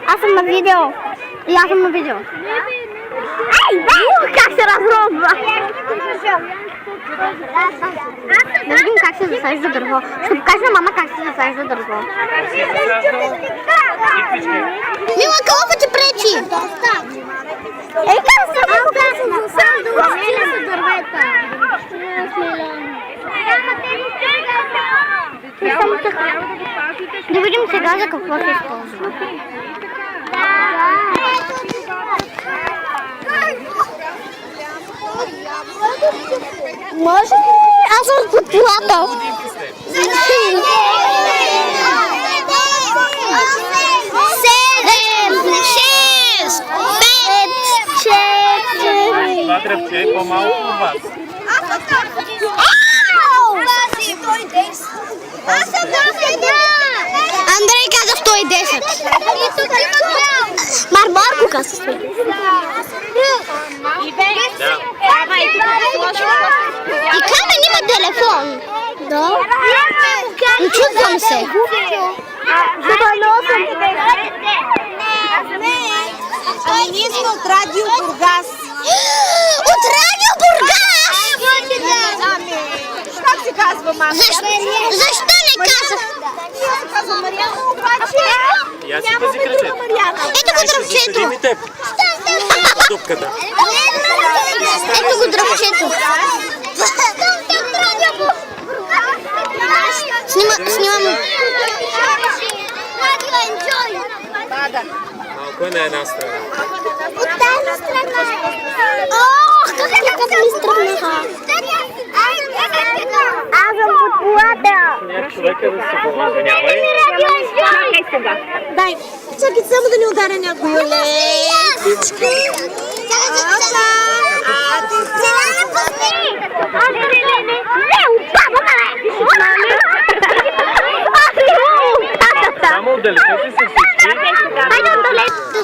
Аз съм на видео. И аз съм на видео. Как се разробва? Да видим как се засажда дърво. Ще покажа на мама как се засажда дърво. Мила, кълъфа ти пречи! Ей, как се засажда дървета? Да видим сега за какво се използва. Може ли? Аз съм под колата. 7, 6, 5, 4. Това дръвче е по-малко от вас. Андрей каза 110. Марко каза 110. И Камен има телефон. Да. Чувствам се. Ние сме от Радио Бургас. От Радио Бургас! Как се казва, мама? Защо не казах? Казва Мариана, обаче Я си пази кръчето. Ето го дръвчето. Ми теб. Дупката. Ето го дръвчето. Снимам. Малко е на една страна. От тази страна. Ох, как ми стръгнаха. Аз съм под колата. Някак човека да се извинявай. чакай сега. Дай, чакай само да не ударя някой. Само отдалечете се всички. Хайде отдалече.